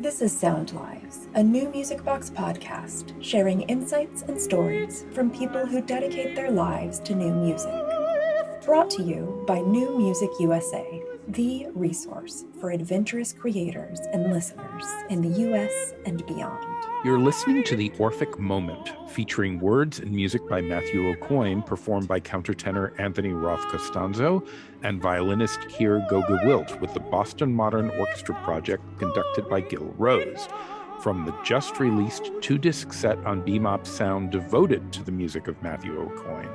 This is SoundLives, a NewMusicBox podcast sharing insights and stories from people who dedicate their lives to new music. Brought to you by New Music USA, the resource for adventurous creators and listeners in the US and beyond. You're listening to The Orphic Moment, featuring words and music by Matthew Aucoin, performed by countertenor Anthony Roth-Costanzo and violinist Keir Goga-Wilt with the Boston Modern Orchestra Project conducted by Gil Rose, from the just-released 2-disc set on Bebop Sound devoted to the music of Matthew Aucoin.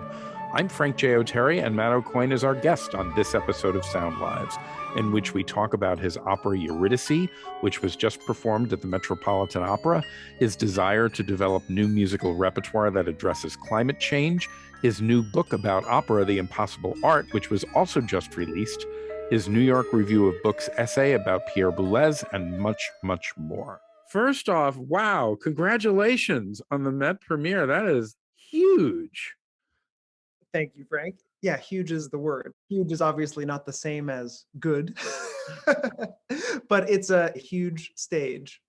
I'm Frank J. Oteri, and Matt Aucoin is our guest on this episode of SoundLives, in which we talk about his opera Eurydice, which was just performed at the Metropolitan Opera, his desire to develop new musical repertoire that addresses climate change, his new book about opera, The Impossible Art, which was also just released, his New York Review of Books essay about Pierre Boulez, and much, much more. First off, wow, congratulations on the Met premiere. That is huge. Thank you, Frank. Yeah, huge is the word. Huge is obviously not the same as good, but it's a huge stage.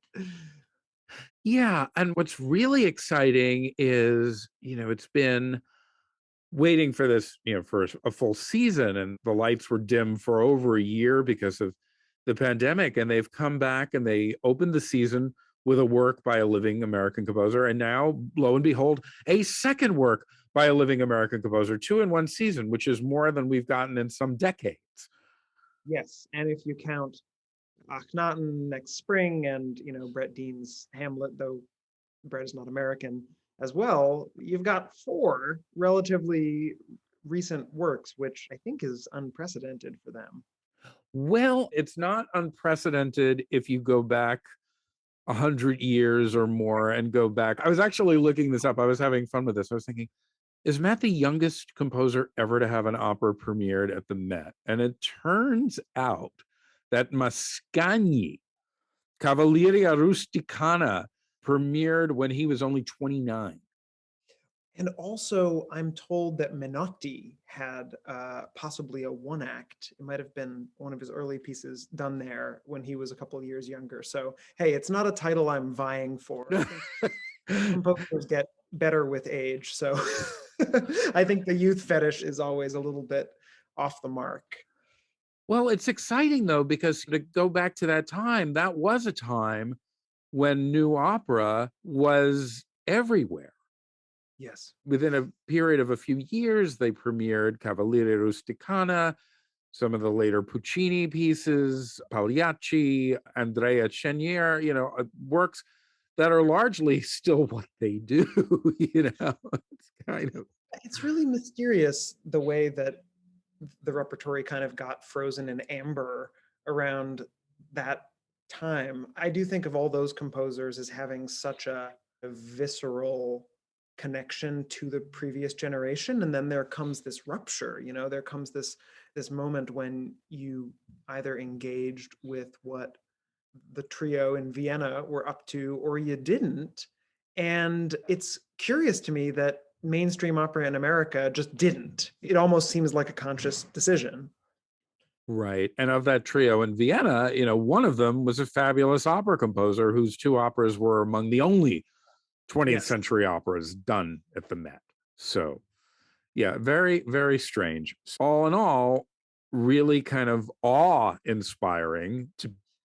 Yeah, and what's really exciting is, it's been waiting for this, for a full season, and the lights were dim for over a year because of the pandemic, and they've come back and they opened the season with a work by a living American composer, and now, lo and behold, a second work by a living American composer, 2 in one season, which is more than we've gotten in some decades. Yes, and if you count Akhenaten next spring and, Brett Dean's Hamlet, though Brett is not American as well, you've got 4 relatively recent works, which I think is unprecedented for them. Well, it's not unprecedented if you go back 100 years or more and go back. I was actually looking this up. I was having fun with this. I was thinking, is Matt the youngest composer ever to have an opera premiered at the Met? And it turns out that Mascagni, Cavalleria Rusticana, premiered when he was only 29. And also, I'm told that Menotti had possibly a 1-act. It might have been one of his early pieces done there when he was a couple of years younger. So, hey, it's not a title I'm vying for. I think composers get better with age. So I think the youth fetish is always a little bit off the mark. Well, it's exciting, though, because to go back to that time, that was a time when new opera was everywhere. Yes. Within a period of a few years, they premiered Cavalleria Rusticana, some of the later Puccini pieces, Pagliacci, Andrea Chenier, works that are largely still what they do. It's really mysterious the way that the repertoire kind of got frozen in amber around that time. I do think of all those composers as having such a visceral connection to the previous generation, and then there comes this rupture. There comes this moment when you either engaged with what the trio in Vienna were up to or you didn't. And it's curious to me that mainstream opera in America just didn't. It almost seems like a conscious decision. Right. And of that trio in Vienna, one of them was a fabulous opera composer whose 2 operas were among the only 20th century operas done at the Met. So, yeah, very, very strange. All in all, really kind of awe-inspiring to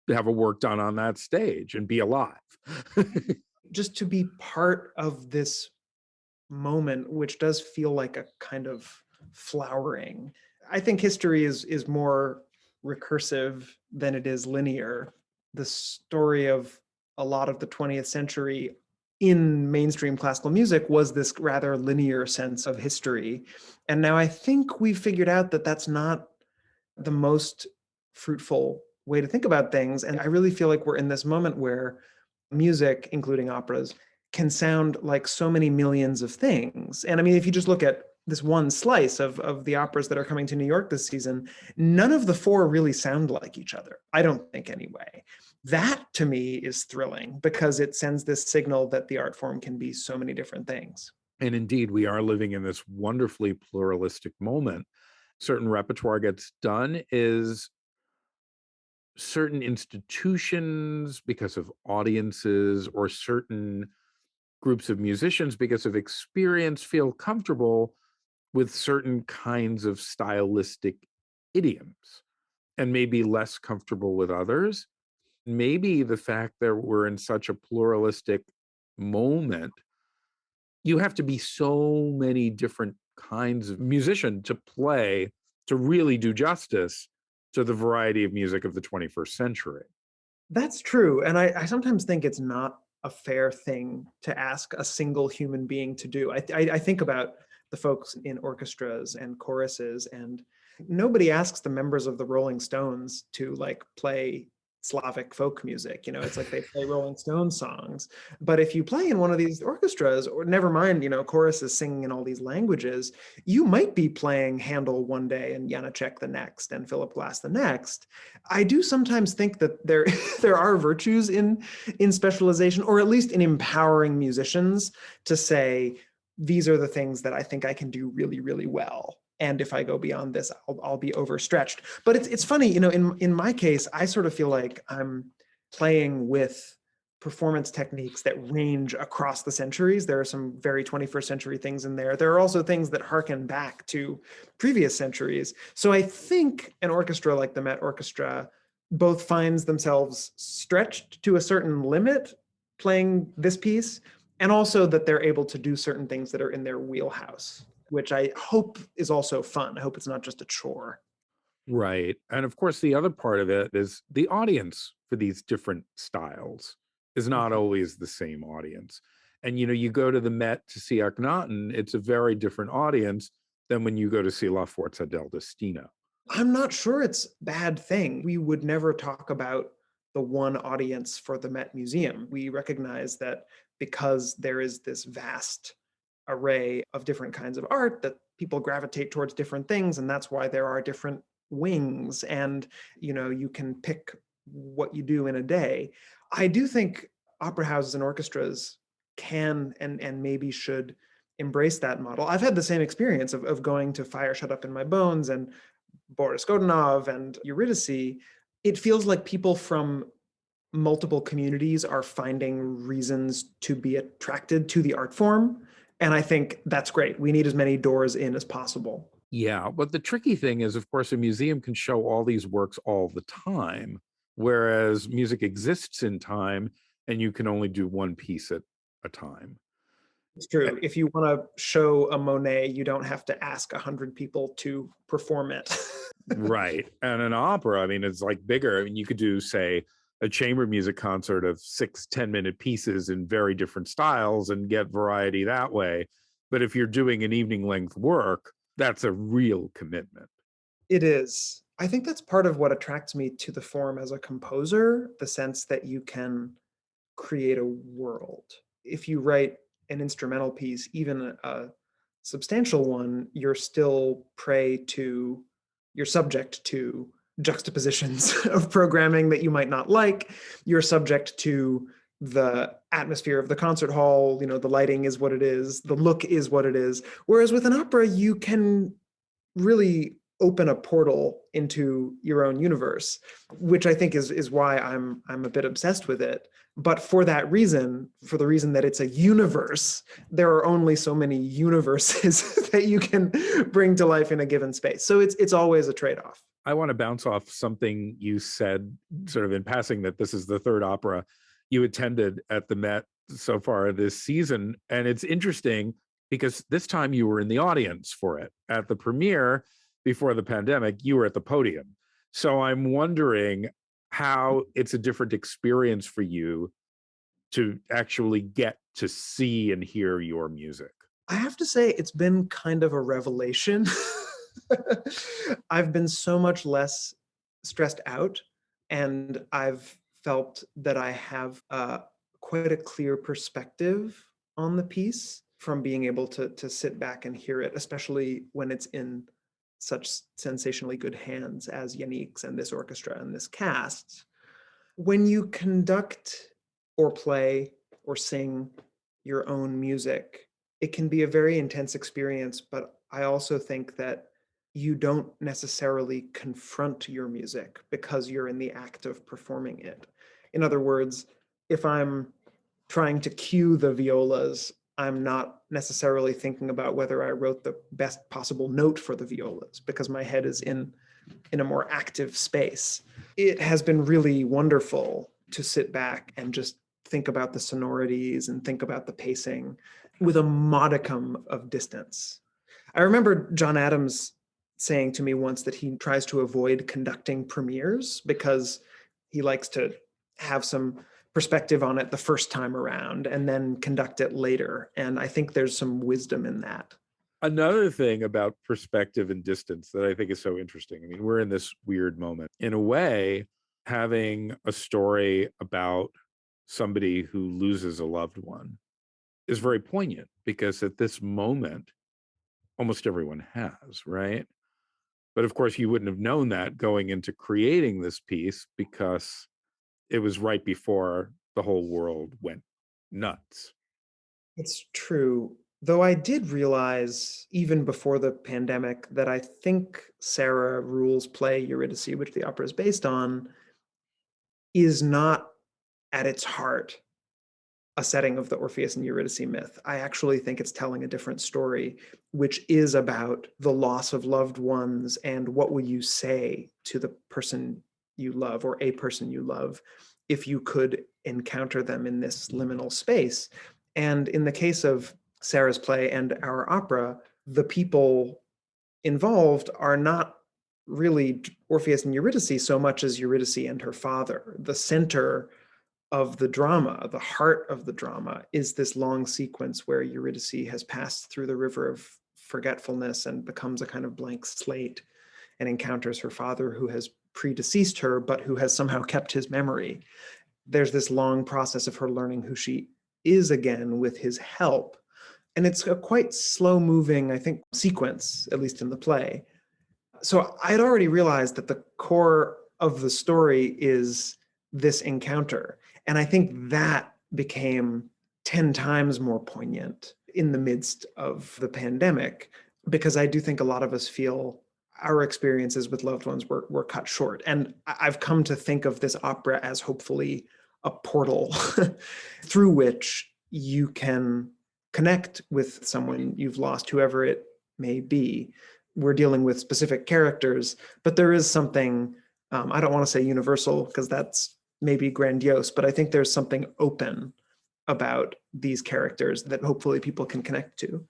have a work done on that stage and be alive. Just to be part of this moment, which does feel like a kind of flowering. I think history is more recursive than it is linear. The story of a lot of the 20th century in mainstream classical music was this rather linear sense of history. And now I think we've figured out that that's not the most fruitful way to think about things. And I really feel like we're in this moment where music, including operas, can sound like so many millions of things. And I mean, if you just look at this one slice of the operas that are coming to New York this season, none of the 4 really sound like each other. I don't think anyway. That to me is thrilling because it sends this signal that the art form can be so many different things. And indeed, we are living in this wonderfully pluralistic moment. Certain repertoire gets done is certain institutions because of audiences, or certain groups of musicians because of experience feel comfortable with certain kinds of stylistic idioms and maybe less comfortable with others. Maybe the fact that we're in such a pluralistic moment, you have to be so many different kinds of musician to play to really do justice to the variety of music of the 21st century. That's true. And I sometimes think it's not a fair thing to ask a single human being to do. I think about the folks in orchestras and choruses, and nobody asks the members of the Rolling Stones to like play Slavic folk music. It's like they play Rolling Stones songs. But if you play in one of these orchestras, or never mind, choruses singing in all these languages, you might be playing Handel one day and Janacek the next and Philip Glass the next. I do sometimes think that there there are virtues in specialization, or at least in empowering musicians to say, these are the things that I think I can do really, really well. And if I go beyond this, I'll be overstretched. But it's funny, in my case, I sort of feel like I'm playing with performance techniques that range across the centuries. There are some very 21st century things in there. There are also things that harken back to previous centuries. So I think an orchestra like the Met Orchestra both finds themselves stretched to a certain limit playing this piece, and also that they're able to do certain things that are in their wheelhouse, which I hope is also fun. I hope it's not just a chore. Right. And of course, the other part of it is the audience for these different styles is not always the same audience. And, you go to the Met to see Akhenaten, it's a very different audience than when you go to see La Forza del Destino. I'm not sure it's a bad thing. We would never talk about the one audience for the Met Museum. We recognize that because there is this vast array of different kinds of art, that people gravitate towards different things, and that's why there are different wings, and you can pick what you do in a day. I do think opera houses and orchestras can and maybe should embrace that model. I've had the same experience of going to Fire Shut Up in My Bones and Boris Godunov and Eurydice. It feels like people from multiple communities are finding reasons to be attracted to the art form. And I think that's great. We need as many doors in as possible. Yeah. But the tricky thing is, of course, a museum can show all these works all the time, whereas music exists in time and you can only do one piece at a time. It's true. If you want to show a Monet, you don't have to ask 100 people to perform it. Right. And an opera, I mean, it's like bigger. I mean, you could do, say, a chamber music concert of 6 10-minute pieces in very different styles and get variety that way. But if you're doing an evening length work, that's a real commitment. It is. I think that's part of what attracts me to the form as a composer, the sense that you can create a world. If you write an instrumental piece, even a substantial one, you're still you're subject to juxtapositions of programming that you might not like. You're subject to the atmosphere of the concert hall. The lighting is what it is, the look is what it is. Whereas with an opera, you can really open a portal into your own universe, which I think is why I'm a bit obsessed with it. But for that reason, for the reason that it's a universe, there are only so many universes that you can bring to life in a given space. So it's always a trade-off. I want to bounce off something you said sort of in passing, that this is the third opera you attended at the Met so far this season. And it's interesting because this time you were in the audience for it. At the premiere before the pandemic, you were at the podium. So I'm wondering how it's a different experience for you to actually get to see and hear your music. I have to say, it's been kind of a revelation. I've been so much less stressed out, and I've felt that I have quite a clear perspective on the piece from being able to sit back and hear it, especially when it's in such sensationally good hands as Yannick's and this orchestra and this cast. When you conduct or play or sing your own music, it can be a very intense experience, but I also think that you don't necessarily confront your music because you're in the act of performing it. In other words, if I'm trying to cue the violas, I'm not necessarily thinking about whether I wrote the best possible note for the violas because my head is in a more active space. It has been really wonderful to sit back and just think about the sonorities and think about the pacing with a modicum of distance. I remember John Adams saying to me once that he tries to avoid conducting premieres because he likes to have some perspective on it the first time around and then conduct it later. And I think there's some wisdom in that. Another thing about perspective and distance that I think is so interesting. I mean, we're in this weird moment. In a way, having a story about somebody who loses a loved one is very poignant because at this moment, almost everyone has, right? But of course, you wouldn't have known that going into creating this piece because it was right before the whole world went nuts. It's true. Though I did realize even before the pandemic that I think Sarah Ruhl's play Eurydice, which the opera is based on, is not at its heart a setting of the Orpheus and Eurydice myth. I actually think it's telling a different story, which is about the loss of loved ones and what will you say to the person you love or a person you love if you could encounter them in this liminal space. And in the case of Sarah's play and our opera, the people involved are not really Orpheus and Eurydice so much as Eurydice and her father. The center of the drama, the heart of the drama, is this long sequence where Eurydice has passed through the river of forgetfulness and becomes a kind of blank slate and encounters her father who has predeceased her, but who has somehow kept his memory. There's this long process of her learning who she is again with his help. And it's a quite slow moving, I think, sequence, at least in the play. So I had already realized that the core of the story is this encounter. And I think that became 10 times more poignant in the midst of the pandemic, because I do think a lot of us feel our experiences with loved ones were cut short. And I've come to think of this opera as hopefully a portal through which you can connect with someone you've lost, whoever it may be. We're dealing with specific characters, but there is something, I don't want to say universal because that's maybe grandiose, but I think there's something open about these characters that hopefully people can connect to.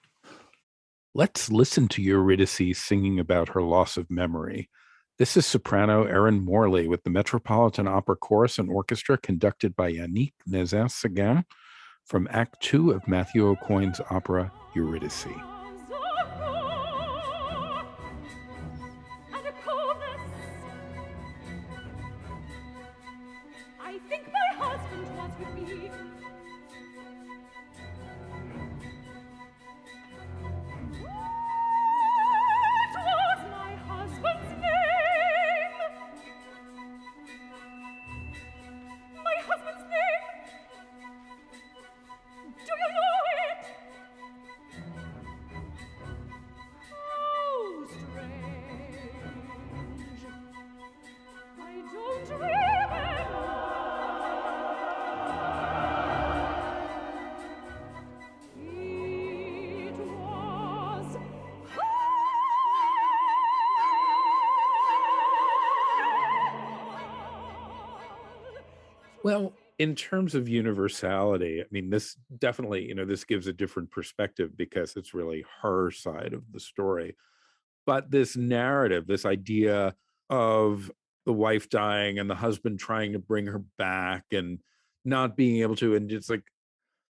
Let's listen to Eurydice singing about her loss of memory. This is soprano Erin Morley with the Metropolitan Opera Chorus and Orchestra conducted by Yannick Nézet-Séguin from Act 2 of Matthew Aucoin's opera Eurydice. I think my husband was with me. What was my husband's name? My husband's name? Do you know it? How strange. I don't remember. It was Well, in terms of universality, I mean, this definitely, this gives a different perspective because it's really her side of the story. But this narrative, this idea of the wife dying and the husband trying to bring her back and not being able to, and it's like,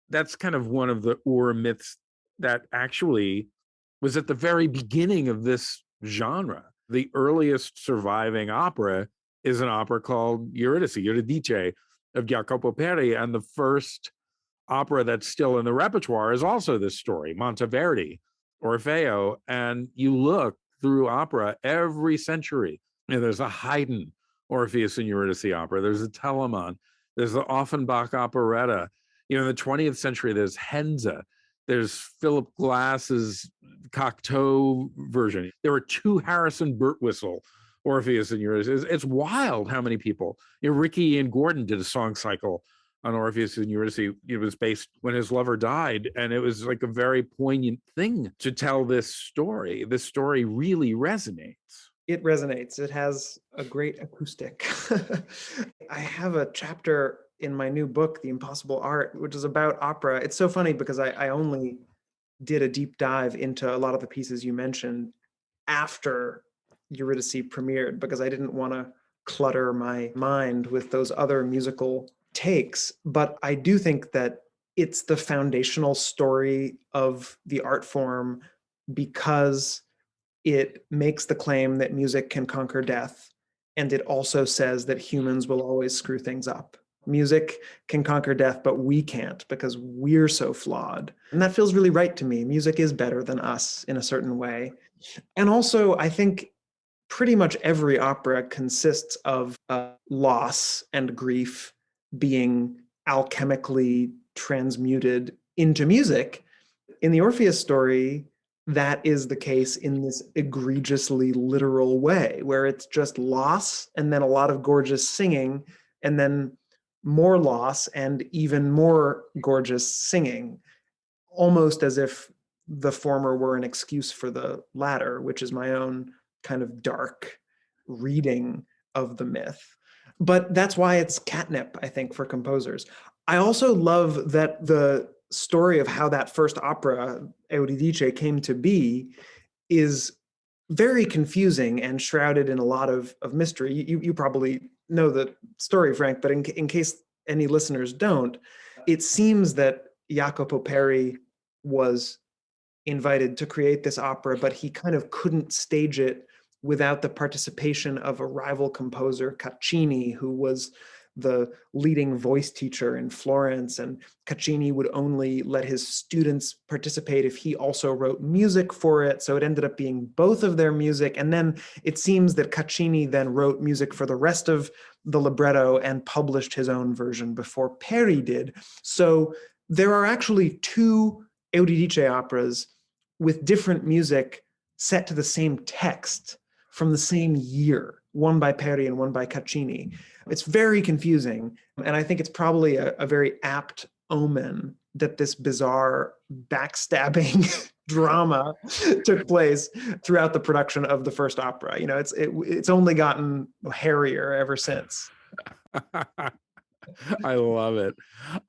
that's kind of one of the myths that actually was at the very beginning of this genre. The earliest surviving opera is an opera called Eurydice of Jacopo Peri, and the first opera that's still in the repertoire is also this story, Monteverdi, Orfeo. And you look through opera every century, there's a Haydn Orpheus and Eurydice opera, there's a Telemann, there's the Offenbach operetta. In the 20th century, there's Henze. There's Philip Glass's Cocteau version. There were 2 Harrison Birtwistle Orpheus and Eurydice. It's wild how many people. Ricky and Gordon did a song cycle on Orpheus and Eurydice. It was based when his lover died, and it was like a very poignant thing to tell this story. This story really resonates. It resonates. It has a great acoustic. I have a chapter in my new book, The Impossible Art, which is about opera. It's so funny because I only did a deep dive into a lot of the pieces you mentioned after Eurydice premiered, because I didn't want to clutter my mind with those other musical takes. But I do think that it's the foundational story of the art form because it makes the claim that music can conquer death. And it also says that humans will always screw things up. Music can conquer death, but we can't because we're so flawed. And that feels really right to me. Music is better than us in a certain way. And also, I think pretty much every opera consists of loss and grief being alchemically transmuted into music. In the Orpheus story, that is the case in this egregiously literal way, where it's just loss and then a lot of gorgeous singing and then more loss and even more gorgeous singing, almost as if the former were an excuse for the latter, which is my own kind of dark reading of the myth. But that's why it's catnip, I think, for composers. I also love that the story of how that first opera, Eurydice, came to be is very confusing and shrouded in a lot of mystery. You probably know the story, Frank, but in case any listeners don't, it seems that Jacopo Peri was invited to create this opera, but he kind of couldn't stage it without the participation of a rival composer, Caccini, who was the leading voice teacher in Florence. And Caccini would only let his students participate if he also wrote music for it. So it ended up being both of their music. And then it seems that Caccini then wrote music for the rest of the libretto and published his own version before Peri did. So there are actually 2 Eurydice operas with different music set to the same text from the same year, one by Peri and one by Caccini. It's very confusing. And I think it's probably a very apt omen that this bizarre backstabbing drama took place throughout the production of the first opera. You know, it's only gotten hairier ever since. I love it.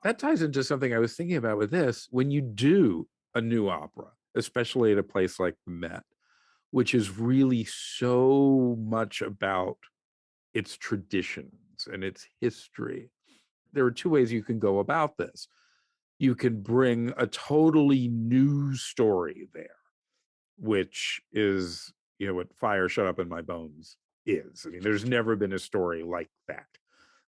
That ties into something I was thinking about with this. When you do a new opera, especially at a place like the Met, which is really so much about its traditions and its history, there are 2 ways you can go about this. You can bring a totally new story there, which is, what Fire Shut Up in My Bones is. I mean, there's never been a story like that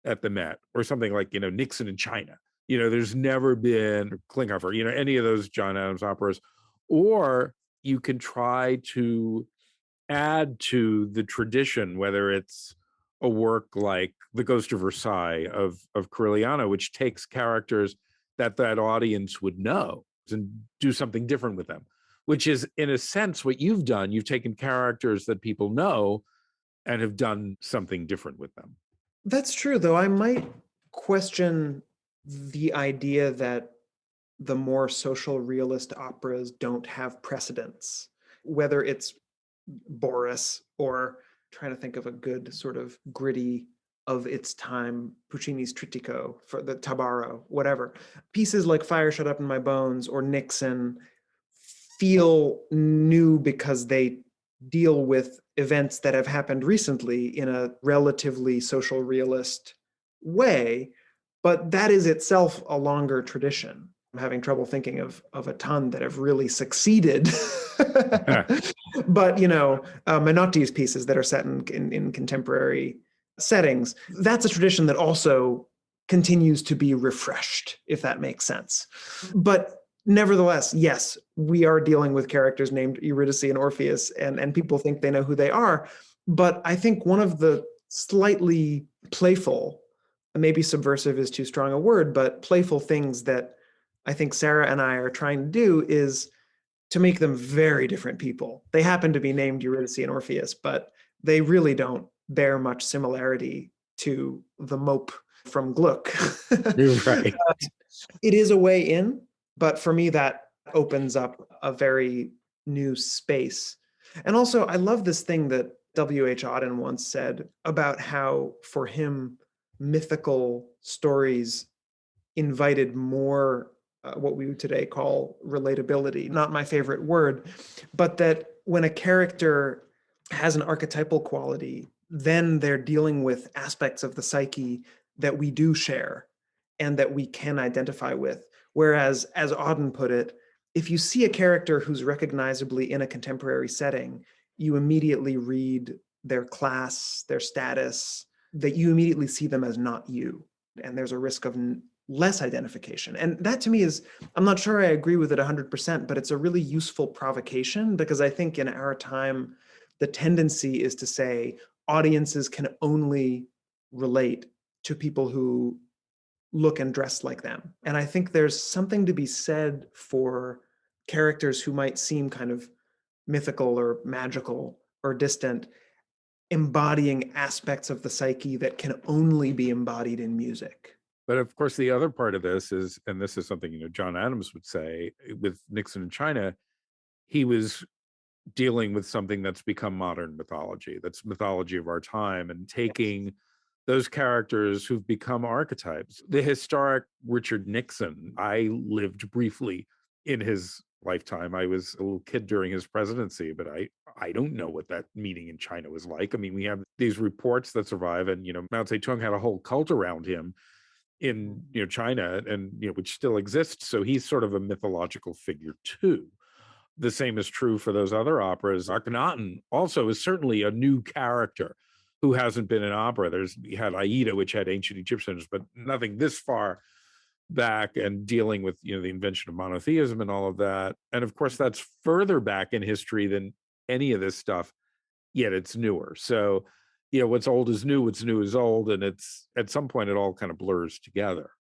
at the Met, or something like, Nixon in China. There's never been Klinghoffer, any of those John Adams operas. Or you can try to add to the tradition, whether it's a work like The Ghost of Versailles of Corigliano, which takes characters that audience would know and do something different with them, which is, in a sense, what you've done. You've taken characters that people know and have done something different with them. That's true, though I might question the idea that the more social realist operas don't have precedents, whether it's Boris or trying to think of a good sort of gritty of its time, Puccini's Trittico, for the Tabarro, whatever. Pieces like Fire Shut Up in My Bones or Nixon feel new because they deal with events that have happened recently in a relatively social realist way, but that is itself a longer tradition. I'm having trouble thinking of a ton that have really succeeded. But, Menotti's pieces that are set in contemporary settings, that's a tradition that also continues to be refreshed, if that makes sense. But nevertheless, yes, we are dealing with characters named Eurydice and Orpheus, and people think they know who they are. But I think one of the slightly playful, maybe subversive is too strong a word, but playful things that I think Sarah and I are trying to do is to make them very different people. They happen to be named Eurydice and Orpheus, but they really don't bear much similarity to the mope from Gluck. You're right. It is a way in, but for me, that opens up a very new space. And also, I love this thing that W.H. Auden once said about how, for him, mythical stories invited more what we would today call relatability. Not my favorite word, but that when a character has an archetypal quality, then they're dealing with aspects of the psyche that we do share and that we can identify with. Whereas, as Auden put it, if you see a character who's recognizably in a contemporary setting, you immediately read their class, their status, that you immediately see them as not you. And there's a risk of less identification. And that to me is, I'm not sure I agree with it 100%, but it's a really useful provocation, because I think in our time, the tendency is to say audiences can only relate to people who look and dress like them. And I think there's something to be said for characters who might seem kind of mythical or magical or distant, embodying aspects of the psyche that can only be embodied in music. But of course, the other part of this is, and this is something, John Adams would say with Nixon in China, he was dealing with something that's become modern mythology, that's mythology of our time, and taking those characters who've become archetypes. The historic Richard Nixon, I lived briefly in his lifetime. I was a little kid during his presidency, but I don't know what that meeting in China was like. I mean, we have these reports that survive, and Mao Zedong had a whole cult around him in China, and which still exists. So he's sort of a mythological figure too. The same is true for those other operas. Akhenaten also is certainly a new character who hasn't been in opera. We had Aida, which had ancient Egyptians, but nothing this far back, and dealing with the invention of monotheism and all of that. And of course, that's further back in history than any of this stuff, yet it's newer. So what's old is new, what's new is old, and it's at some point it all kind of blurs together.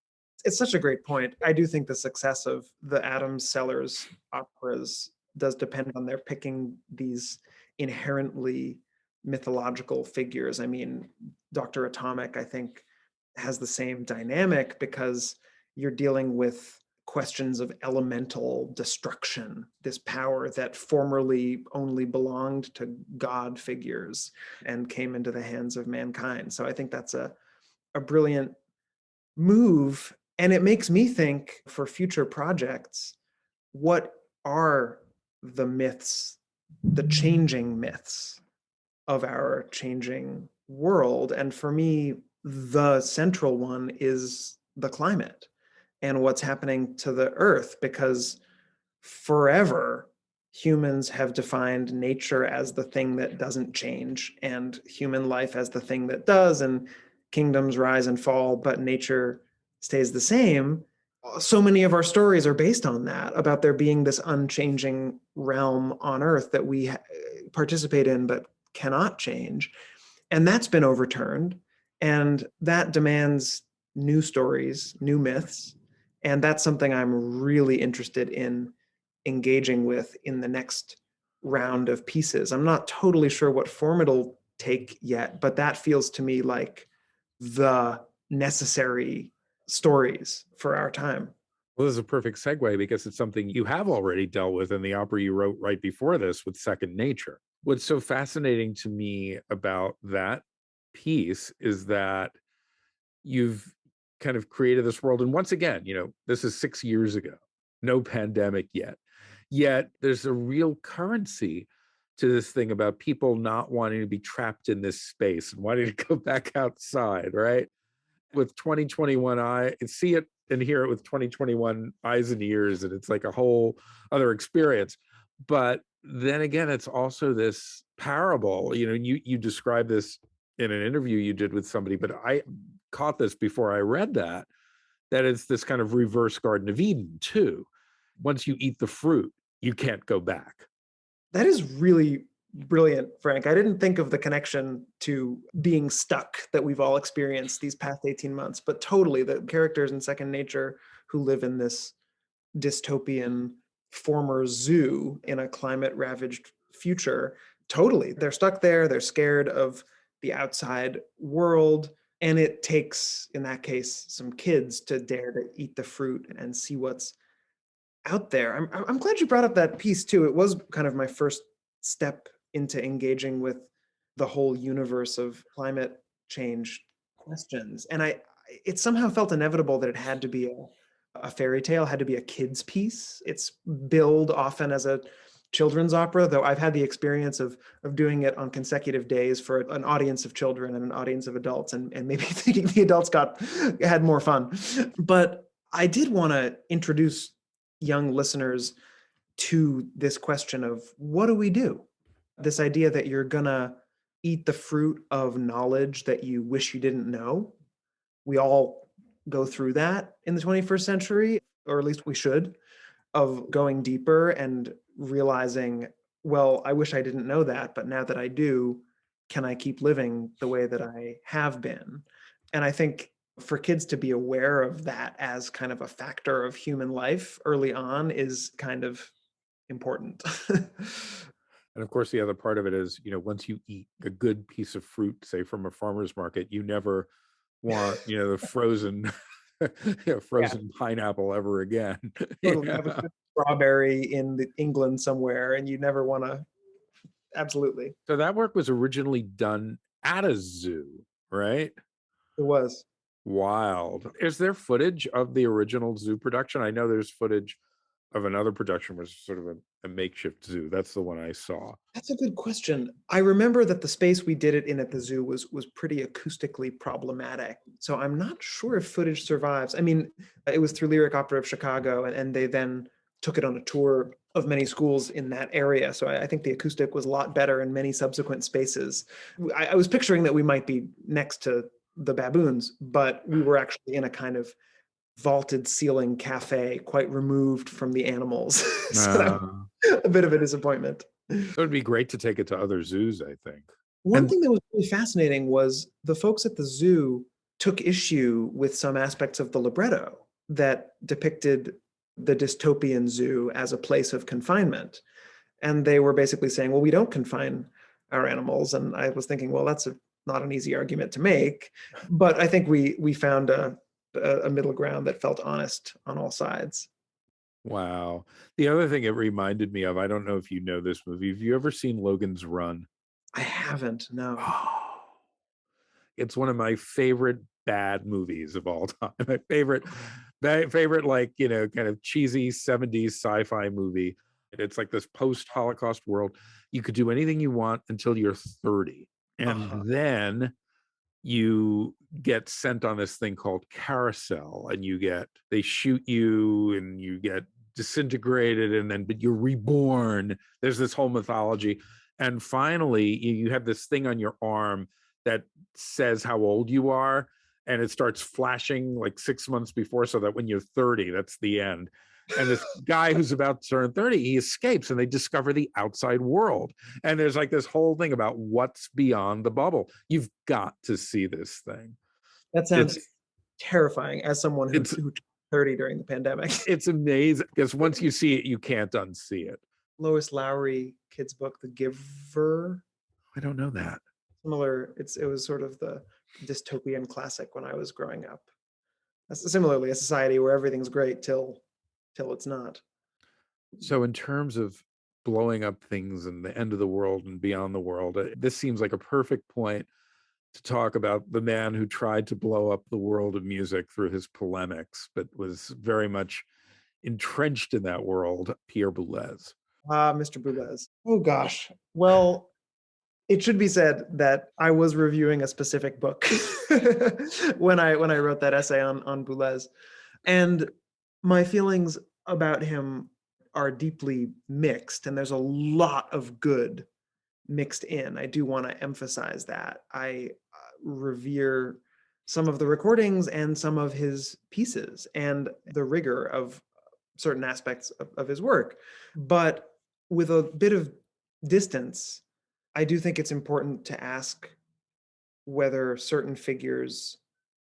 It's such a great point. I do think the success of the Adams Sellers operas does depend on their picking these inherently mythological figures. I mean, Dr. Atomic, I think, has the same dynamic, because you're dealing with questions of elemental destruction, this power that formerly only belonged to God figures and came into the hands of mankind. So I think that's a brilliant move. And it makes me think, for future projects, what are the myths, the changing myths of our changing world? And for me, the central one is the climate and what's happening to the earth, because forever humans have defined nature as the thing that doesn't change, and human life as the thing that does, and kingdoms rise and fall, but nature stays the same. So many of our stories are based on that, about there being this unchanging realm on earth that we participate in but cannot change. And that's been overturned. And that demands new stories, new myths. And that's something I'm really interested in engaging with in the next round of pieces. I'm not totally sure what form it'll take yet, but that feels to me like the necessary stories for our time. Well, this is a perfect segue, because it's something you have already dealt with in the opera you wrote right before this with Second Nature. What's so fascinating to me about that piece is that you've kind of created this world. And once again, this is 6 years ago, no pandemic yet there's a real currency to this thing about people not wanting to be trapped in this space and wanting to go back outside, right? With 2021, I see it and hear it with 2021 eyes and ears, and it's like a whole other experience. But then again, it's also this parable. You described this in an interview you did with somebody, but I caught this before I read that it's this kind of reverse Garden of Eden too. Once you eat the fruit, you can't go back. That is really brilliant, Frank. I didn't think of the connection to being stuck that we've all experienced these past 18 months, but totally the characters in Second Nature who live in this dystopian former zoo in a climate ravaged future. Totally. They're stuck there. They're scared of the outside world. And it takes, in that case, some kids to dare to eat the fruit and see what's out there. I'm glad you brought up that piece too. It was kind of my first step into engaging with the whole universe of climate change questions. And it somehow felt inevitable that it had to be a fairy tale, had to be a kid's piece. It's billed often as a children's opera, though I've had the experience of doing it on consecutive days for an audience of children and an audience of adults, and maybe thinking the adults had more fun. But I did want to introduce young listeners to this question of what do we do? This idea that you're gonna eat the fruit of knowledge that you wish you didn't know. We all go through that in the 21st century, or at least we should, of going deeper and realizing, well, I wish I didn't know that, but now that I do, can I keep living the way that I have been? And I think for kids to be aware of that as kind of a factor of human life early on is kind of important. And of course, the other part of it is, once you eat a good piece of fruit, say from a farmer's market, you never want, the frozen, frozen pineapple ever again. Totally. Have a good strawberry in England somewhere, and you never want to. Absolutely. So that work was originally done at a zoo, right? It was. Wild. Is there footage of the original zoo production? I know there's footage of another production was sort of a makeshift zoo. That's the one I saw. That's a good question. I remember that the space we did it in at the zoo was pretty acoustically problematic. So I'm not sure if footage survives. I mean, it was through Lyric Opera of Chicago, and they then took it on a tour of many schools in that area. So I think the acoustic was a lot better in many subsequent spaces. I was picturing that we might be next to the baboons, but we were actually in a kind of vaulted ceiling cafe, quite removed from the animals. So that was a bit of a disappointment. It would be great to take it to other zoos, I think. One thing that was really fascinating was the folks at the zoo took issue with some aspects of the libretto that depicted the dystopian zoo as a place of confinement. And they were basically saying, well, we don't confine our animals. And I was thinking, well, that's not an easy argument to make. But I think we found a middle ground that felt honest on all sides. Wow. The other thing it reminded me of, I don't know if you know this movie. Have you ever seen Logan's Run? I haven't, no. Oh, it's one of my favorite bad movies of all time. My favorite, like, kind of cheesy 70s sci-fi movie. It's like this post-Holocaust world. You could do anything you want until you're 30. And then you get sent on this thing called carousel, and they shoot you and you get disintegrated, but you're reborn. There's this whole mythology. And finally, you have this thing on your arm that says how old you are, and it starts flashing like 6 months before, so that when you're 30, that's the end. And this guy who's about to turn 30, he escapes, and they discover the outside world. And there's like this whole thing about what's beyond the bubble. You've got to see this thing. That sounds terrifying as someone who turned 30 during the pandemic. It's amazing, because once you see it, you can't unsee it. Lois Lowry kid's book, The Giver. I don't know that. Similar, it was sort of the dystopian classic when I was growing up. Similarly, a society where everything's great till it's not. So in terms of blowing up things and the end of the world and beyond the world, this seems like a perfect point to talk about the man who tried to blow up the world of music through his polemics, but was very much entrenched in that world, Pierre Boulez. Mr. Boulez. Oh gosh. Well, it should be said that I was reviewing a specific book when I wrote that essay on Boulez, and my feelings about him are deeply mixed, and there's a lot of good mixed in. I do want to emphasize that. I revere some of the recordings and some of his pieces and the rigor of certain aspects of his work. But with a bit of distance, I do think it's important to ask whether certain figures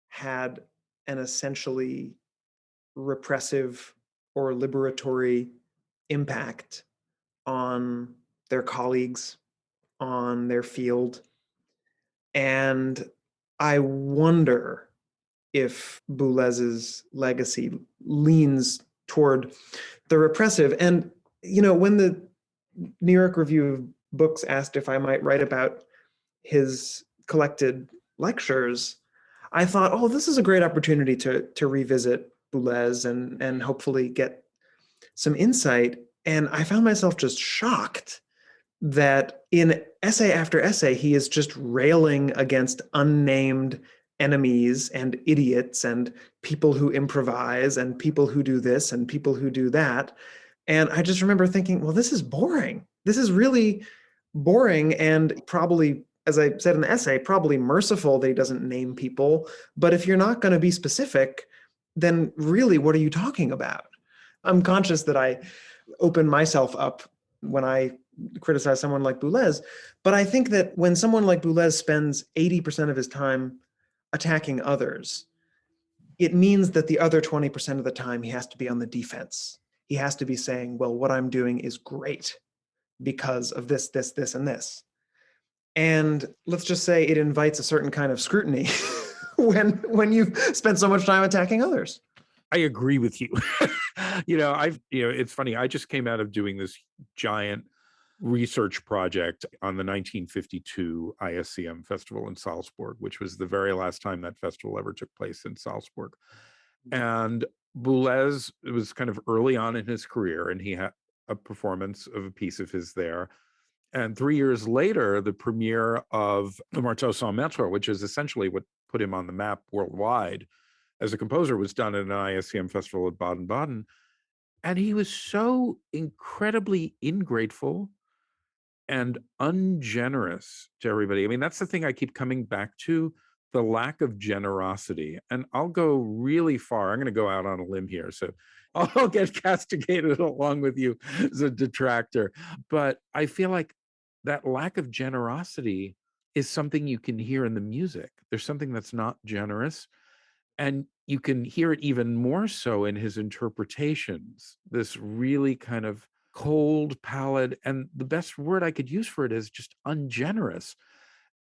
had an essentially repressive or liberatory impact on their colleagues, on their field. And I wonder if Boulez's legacy leans toward the repressive. And, when the New York Review of Books asked if I might write about his collected lectures, I thought, oh, this is a great opportunity to revisit Boulez and hopefully get some insight. And I found myself just shocked that in essay after essay, he is just railing against unnamed enemies and idiots and people who improvise and people who do this and people who do that. And I just remember thinking, well, this is boring. This is really boring and probably, as I said in the essay, probably merciful that he doesn't name people. But if you're not going to be specific, then really, what are you talking about? I'm conscious that I open myself up when I criticize someone like Boulez, but I think that when someone like Boulez spends 80% of his time attacking others, it means that the other 20% of the time he has to be on the defense. He has to be saying, well, what I'm doing is great because of this, this, this, and this. And let's just say it invites a certain kind of scrutiny when you've spent so much time attacking others. I agree with you. It's funny. I just came out of doing this giant research project on the 1952 ISCM festival in Salzburg, which was the very last time that festival ever took place in Salzburg. And Boulez, it was kind of early on in his career, and he had a performance of a piece of his there. And 3 years later, the premiere of the Marteau sans Maître, which is essentially what put him on the map worldwide as a composer, was done at an ISCM festival at Baden-Baden. And he was so incredibly ingrateful and ungenerous to everybody. I mean, that's the thing I keep coming back to, the lack of generosity. And I'll go really far. I'm going to go out on a limb here, so I'll get castigated along with you as a detractor. But I feel like that lack of generosity is something you can hear in the music. There's something that's not generous. And you can hear it even more so in his interpretations, this really kind of cold, pallid, and the best word I could use for it is just ungenerous.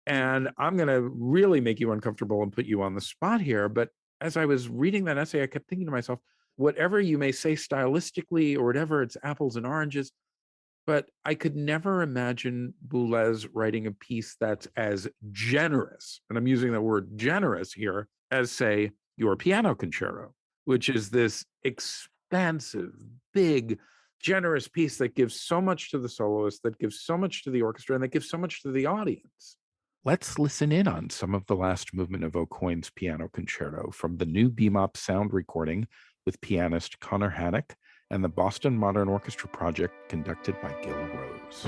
And I'm going to really make you uncomfortable and put you on the spot here. But as I was reading that essay, I kept thinking to myself, whatever you may say stylistically or whatever, it's apples and oranges. But I could never imagine Boulez writing a piece that's as generous, and I'm using the word generous here, as, say, your piano concerto, which is this expansive, big, generous piece that gives so much to the soloist, that gives so much to the orchestra, and that gives so much to the audience. Let's listen in on some of the last movement of Aucoin's piano concerto from the new BMOP sound recording with pianist Connor Haddock and the Boston Modern Orchestra project conducted by Gil Rose.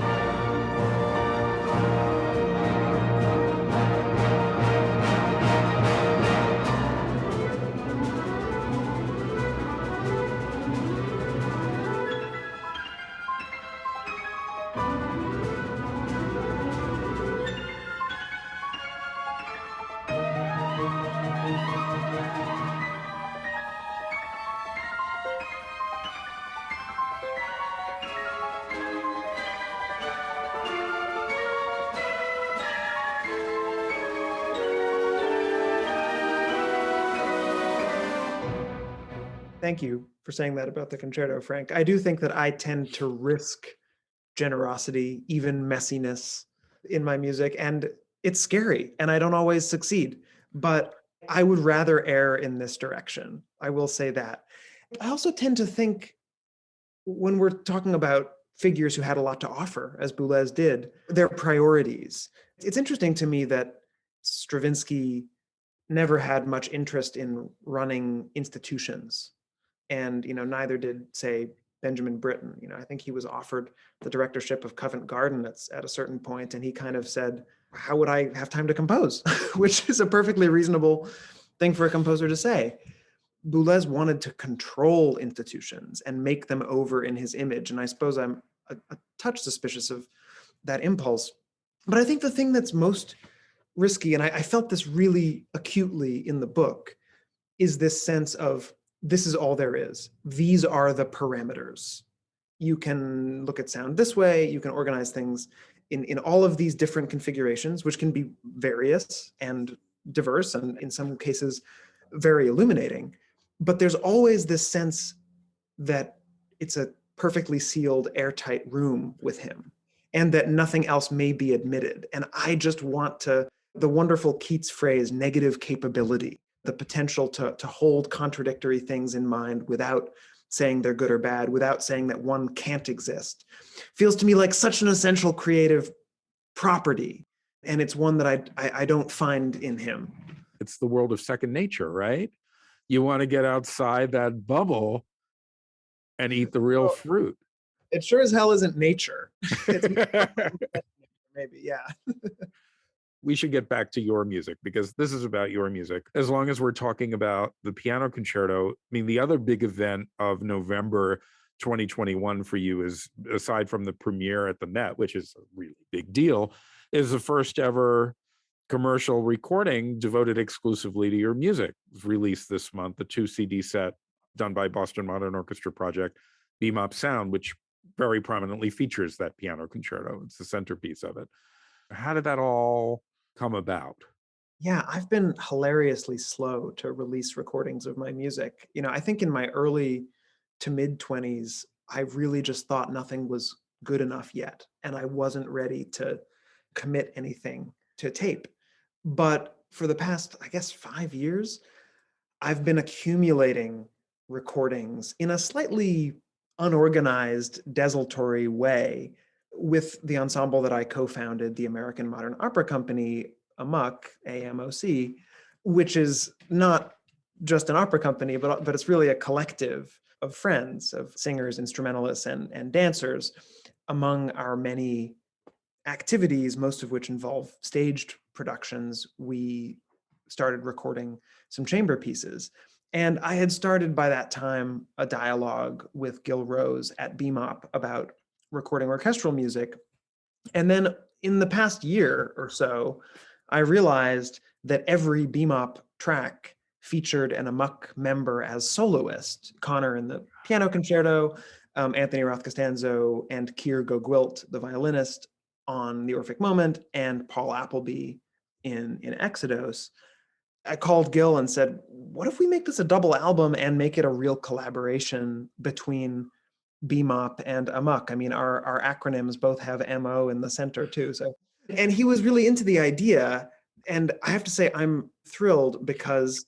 Thank you for saying that about the concerto, Frank. I do think that I tend to risk generosity, even messiness in my music, and it's scary, and I don't always succeed, but I would rather err in this direction. I will say that. I also tend to think when we're talking about figures who had a lot to offer, as Boulez did, their priorities. It's interesting to me that Stravinsky never had much interest in running institutions. And neither did, say, Benjamin Britten. I think he was offered the directorship of Covent Garden at a certain point, and he kind of said, how would I have time to compose? Which is a perfectly reasonable thing for a composer to say. Boulez wanted to control institutions and make them over in his image, and I suppose I'm a touch suspicious of that impulse. But I think the thing that's most risky, and I felt this really acutely in the book, is this sense of this is all there is. These are the parameters. You can look at sound this way, you can organize things in all of these different configurations, which can be various and diverse, and in some cases, very illuminating. But there's always this sense that it's a perfectly sealed, airtight room with him, and that nothing else may be admitted. And I just want to, the wonderful Keats phrase, negative capability, the potential to hold contradictory things in mind without saying they're good or bad, without saying that one can't exist, feels to me like such an essential creative property. And it's one that I don't find in him. It's the world of second nature, right? You want to get outside that bubble and eat the real fruit. It sure as hell isn't nature. It's maybe, yeah. We should get back to your music, because this is about your music. As long as we're talking about the piano concerto, I mean, the other big event of November 2021 for you is, aside from the premiere at the Met, which is a really big deal, is the first ever commercial recording devoted exclusively to your music. It was released this month, the 2 CD set done by Boston Modern Orchestra project, Bebop Sound, which very prominently features that piano concerto. It's the centerpiece of it. How did that all come about? Yeah, I've been hilariously slow to release recordings of my music. I think in my early to mid 20s, I really just thought nothing was good enough yet, and I wasn't ready to commit anything to tape. But for the past, I guess, 5 years, I've been accumulating recordings in a slightly unorganized, desultory way with the ensemble that I co-founded, the American Modern Opera Company, AMOC, AMOC, which is not just an opera company, but it's really a collective of friends, of singers, instrumentalists, and dancers. Among our many activities, most of which involve staged productions, we started recording some chamber pieces. And I had started by that time a dialogue with Gil Rose at BMOP about recording orchestral music. And then in the past year or so, I realized that every BMOP track featured an AMOC member as soloist: Connor in the piano concerto, Anthony Roth Costanzo and Keir Gogwilt, the violinist, on the Orphic Moment, and Paul Appleby in Exodus. I called Gil and said, what if we make this a double album and make it a real collaboration between BMOP and AMOC? I mean, our acronyms both have MO in the center too. And he was really into the idea. And I have to say, I'm thrilled because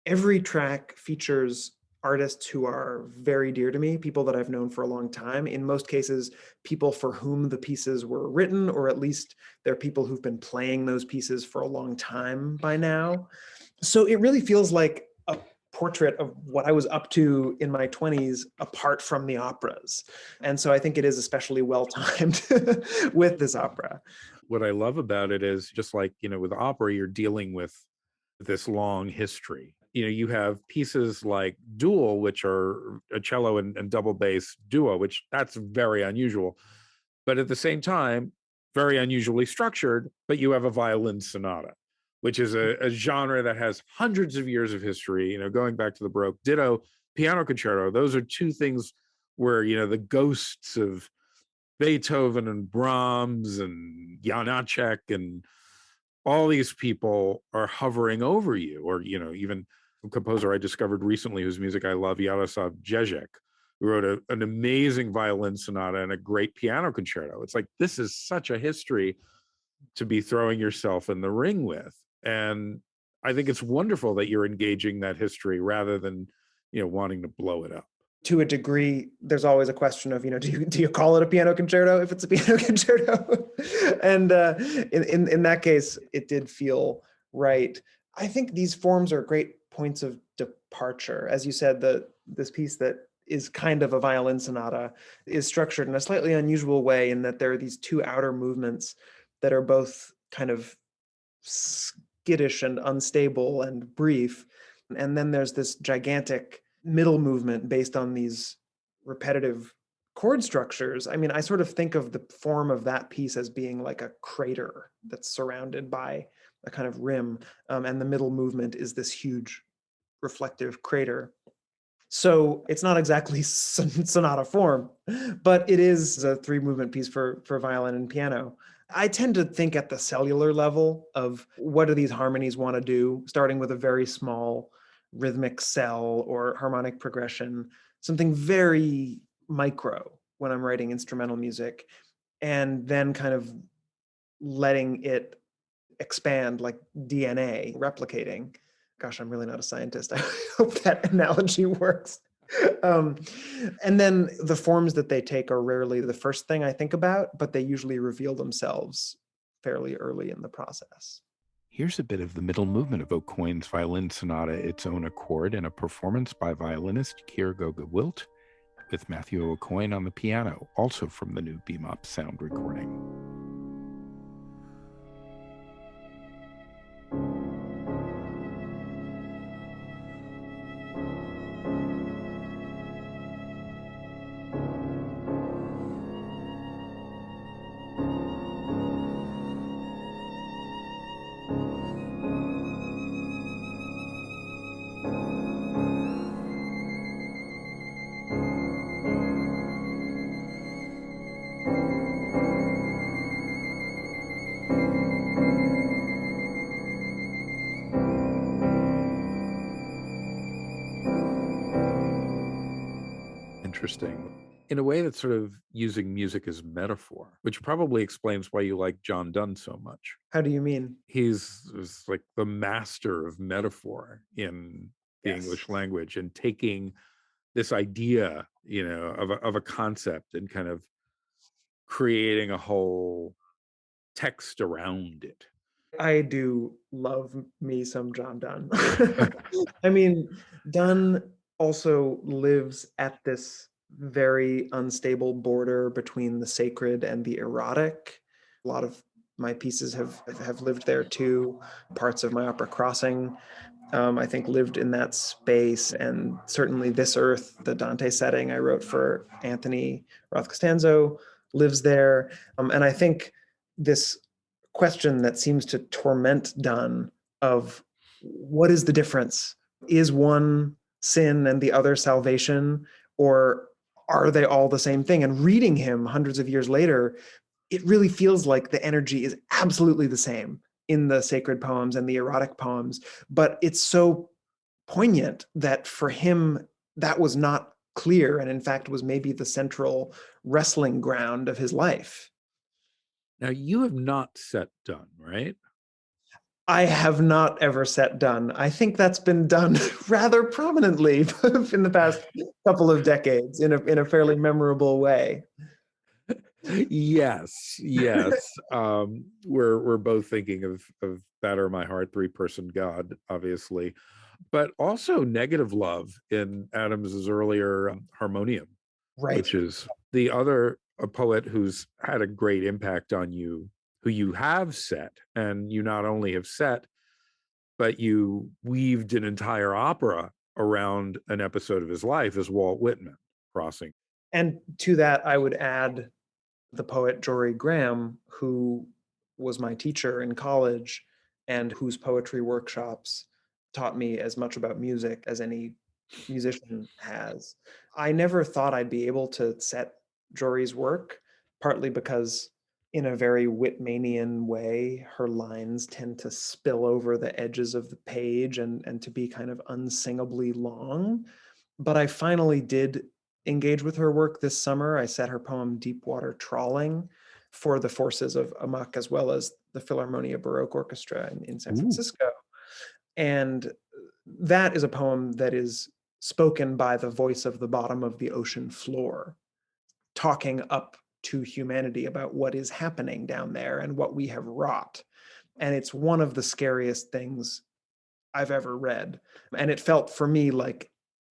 every track features artists who are very dear to me, people that I've known for a long time. In most cases, people for whom the pieces were written, or at least they're people who've been playing those pieces for a long time by now. So it really feels like a portrait of what I was up to in my 20s, apart from the operas. And so I think it is especially well-timed with this opera. What I love about it is, just like, with opera, you're dealing with this long history. You have pieces like Duel, which are a cello and double bass duo, which that's very unusual. But at the same time, very unusually structured, but you have a violin sonata, which is a genre that has hundreds of years of history, going back to the Baroque. Ditto, piano concerto. Those are two things where, the ghosts of Beethoven and Brahms and Janacek and all these people are hovering over you. Or, even a composer I discovered recently whose music I love, Yaroslav Ježek, who wrote an amazing violin sonata and a great piano concerto. It's like, this is such a history to be throwing yourself in the ring with. And I think it's wonderful that you're engaging that history rather than, wanting to blow it up. To a degree, there's always a question of, do you call it a piano concerto if it's a piano concerto? And in that case, it did feel right. I think these forms are great points of departure. As you said, this piece that is kind of a violin sonata is structured in a slightly unusual way, in that there are these two outer movements that are both kind of skittish and unstable and brief. And then there's this gigantic middle movement based on these repetitive chord structures. I mean, I sort of think of the form of that piece as being like a crater that's surrounded by a kind of rim. And the middle movement is this huge reflective crater. So it's not exactly sonata form, but it is a three-movement piece for violin and piano. I tend to think at the cellular level of what do these harmonies want to do, starting with a very small rhythmic cell or harmonic progression, something very micro when I'm writing instrumental music, and then kind of letting it expand like DNA, replicating. Gosh, I'm really not a scientist. I hope that analogy works. Um, and then the forms that they take are rarely the first thing I think about, but they usually reveal themselves fairly early in the process. Here's a bit of the middle movement of Aucoin's violin sonata, Its Own Accord, in a performance by violinist Keir Goga-Wilt with Matthew Aucoin on the piano, also from the new Bemop sound recording. Interesting. In a way that's sort of using music as metaphor, which probably explains why you like John Donne so much. How do you mean? He's like the master of metaphor in the Yes. English language, and taking this idea, of a concept and kind of creating a whole text around it. I do love me some John Donne. I mean, Donne also lives at this very unstable border between the sacred and the erotic. A lot of my pieces have lived there too. Parts of my opera Crossing, I think, lived in that space, and certainly This Earth, the Dante setting I wrote for Anthony Roth Costanzo, lives there. And I think this question that seems to torment Donne of what is the difference? Is one sin and the other salvation, or are they all the same thing? And reading him hundreds of years later, it really feels like the energy is absolutely the same in the sacred poems and the erotic poems, but it's so poignant that for him, that was not clear, and in fact was maybe the central wrestling ground of his life. Now, you have not set Donne, right? I have not ever set Donne. I think that's been done rather prominently in the past couple of decades in a fairly memorable way. Yes. We're both thinking of Batter My Heart, Three-Person God, obviously, but also Negative Love in Adams's earlier Harmonium, Right. which is the other a poet who's had a great impact on you, who you have set, and you not only have set, but you weaved an entire opera around an episode of his life, is Walt Whitman, Crossing. And to that, I would add the poet Jory Graham, who was my teacher in college and whose poetry workshops taught me as much about music as any musician has. I never thought I'd be able to set Jory's work, partly because in a very Whitmanian way, her lines tend to spill over the edges of the page and to be kind of unsingably long. But I finally did engage with her work this summer. I set her poem Deepwater Trawling for the Forces of Amok, as well as the Philharmonia Baroque Orchestra in San Francisco. And that is a poem that is spoken by the voice of the bottom of the ocean floor, talking up to humanity about what is happening down there and what we have wrought. And it's one of the scariest things I've ever read. And it felt for me like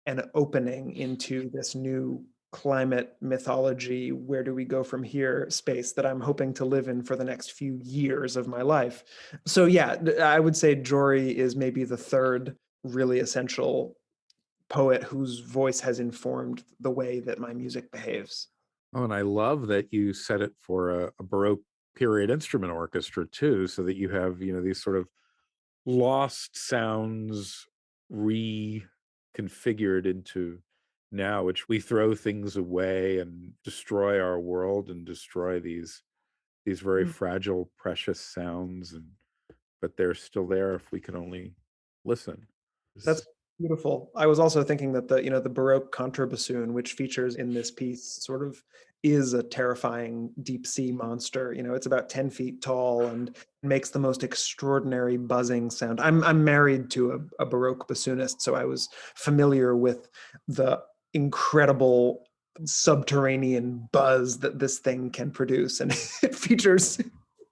an opening into this new climate mythology, where do we go from here space that I'm hoping to live in for the next few years of my life. So yeah, I would say Jory is maybe the third really essential poet whose voice has informed the way that my music behaves. Oh, and I love that you set it for a Baroque period instrument orchestra too, so that you have, these sort of lost sounds configured into now, which we throw things away and destroy our world and destroy these very Mm. fragile, precious sounds, and but they're still there if we can only listen. That's beautiful. I was also thinking that the Baroque contrabassoon, which features in this piece, sort of is a terrifying deep sea monster. It's about 10 feet tall and makes the most extraordinary buzzing sound. I'm married to a Baroque bassoonist, so I was familiar with the incredible subterranean buzz that this thing can produce, and it features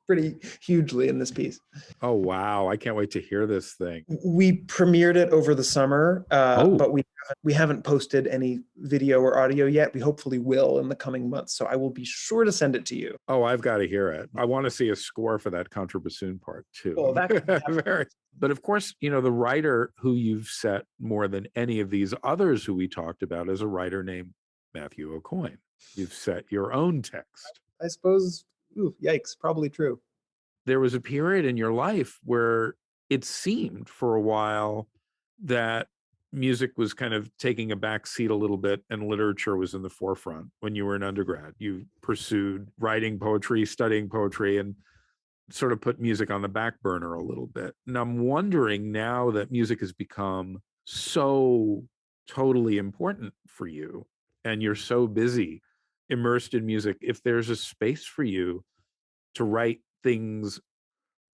pretty hugely in this piece. Oh, wow. I can't wait to hear this thing. We premiered it over the summer, but we haven't posted any video or audio yet. We hopefully will in the coming months, so I will be sure to send it to you. Oh, I've got to hear it. I want to see a score for that contrabassoon part too. Well, that could happen. But of course, the writer who you've set more than any of these others who we talked about is a writer named Matthew Aucoin. You've set your own text. I suppose, yikes, probably true. There was a period in your life where it seemed for a while that music was kind of taking a back seat a little bit and literature was in the forefront. When you were an undergrad, you pursued writing poetry, studying poetry, and sort of put music on the back burner a little bit. And I'm wondering, now that music has become so totally important for you and you're so busy, immersed in music, if there's a space for you to write things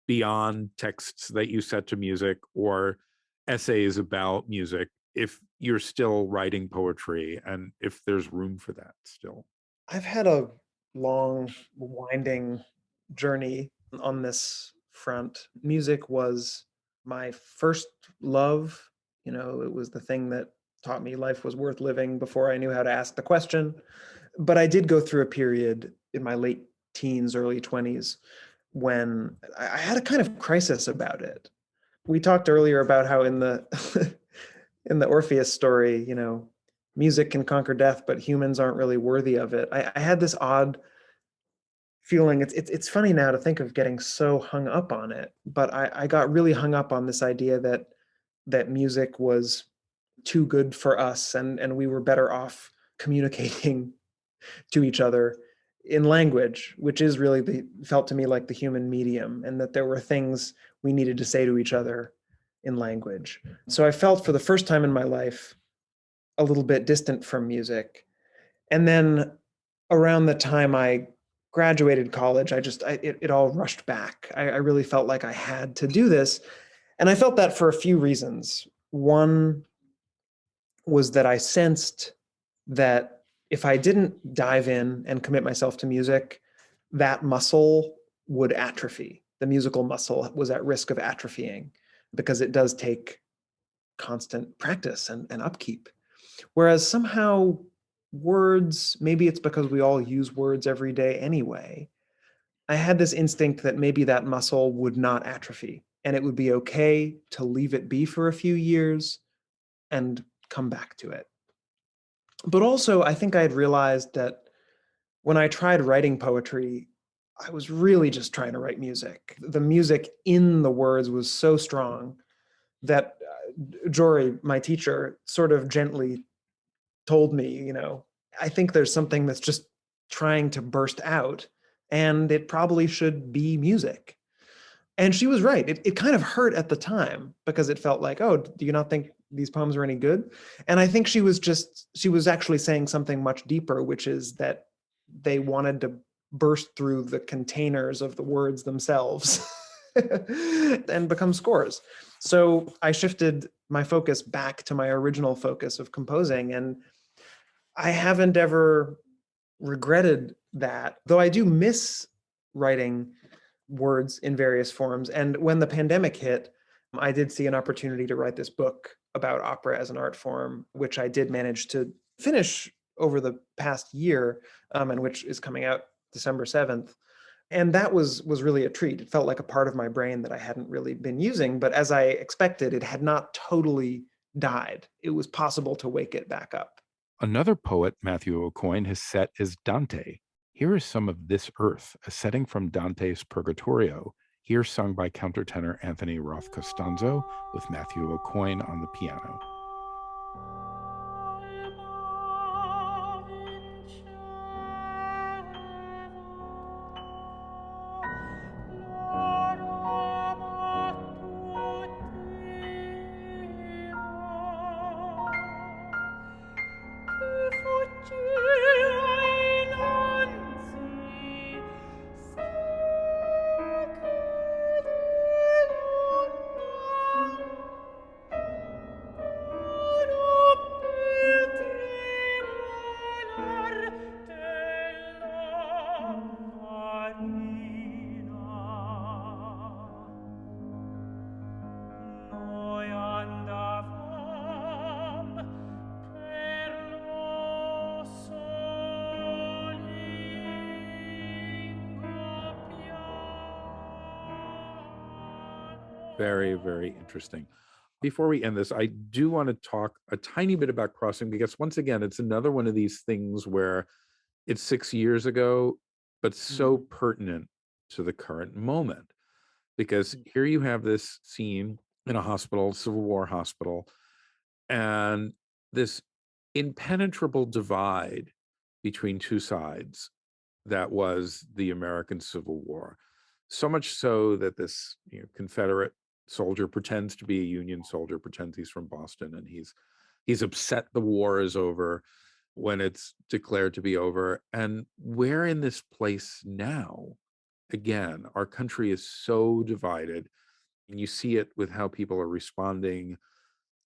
beyond texts that you set to music or essays about music, if you're still writing poetry and if there's room for that still. I've had a long, winding journey on this front. Music was my first love. It was the thing that taught me life was worth living before I knew how to ask the question. But I did go through a period in my late teens, early 20s, when I had a kind of crisis about it. We talked earlier about how in the in the Orpheus story, music can conquer death, but humans aren't really worthy of it. I had this odd feeling. It's funny now to think of getting so hung up on it, but I got really hung up on this idea that music was too good for us, and we were better off communicating to each other in language, which is really felt to me like the human medium, and that there were things we needed to say to each other in language. So I felt for the first time in my life a little bit distant from music. And then around the time I graduated college, it all rushed back. I really felt like I had to do this. And I felt that for a few reasons. One was that I sensed that if I didn't dive in and commit myself to music, that muscle would atrophy. The musical muscle was at risk of atrophying because it does take constant practice and upkeep. Whereas somehow words, maybe it's because we all use words every day anyway, I had this instinct that maybe that muscle would not atrophy and it would be okay to leave it be for a few years and come back to it. But also, I think I had realized that when I tried writing poetry, I was really just trying to write music. The music in the words was so strong that Jory, my teacher, sort of gently told me, I think there's something that's just trying to burst out, and it probably should be music. And she was right. It kind of hurt at the time because it felt like, oh, do you not think these poems are any good? And I think she was actually saying something much deeper, which is that they wanted to burst through the containers of the words themselves and become scores. So I shifted my focus back to my original focus of composing, and I haven't ever regretted that, though I do miss writing words in various forms. And when the pandemic hit, I did see an opportunity to write this book about opera as an art form, which I did manage to finish over the past year, and which is coming out December 7th. And that was really a treat. It felt like a part of my brain that I hadn't really been using, but as I expected, it had not totally died. It was possible to wake it back up. Another poet Matthew Aucoin has set is Dante. Here is some of This Earth, a setting from Dante's Purgatorio, here sung by countertenor Anthony Roth Costanzo with Matthew Aucoin on the piano. Very, very interesting. Before we end this, I do want to talk a tiny bit about Crossing, because once again, it's another one of these things where it's 6 years ago, but so pertinent to the current moment. Because here you have this scene in a hospital, Civil War hospital, and this impenetrable divide between two sides that was the American Civil War. So much so that this Confederate soldier pretends to be a Union soldier, pretends he's from Boston, and he's upset the war is over when it's declared to be over. And we're in this place now. Again, our country is so divided, and you see it with how people are responding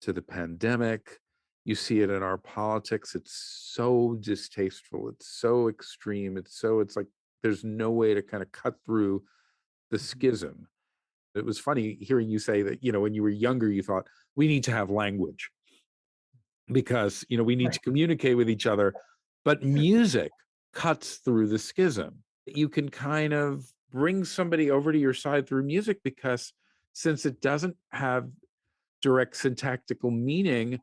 to the pandemic. You see it in our politics. It's so distasteful. It's so extreme. It's like there's no way to kind of cut through the schism. It was funny hearing you say that, when you were younger, you thought we need to have language because, we need to communicate with each other. But music cuts through the schism. You can kind of bring somebody over to your side through music, because since it doesn't have direct syntactical meaning,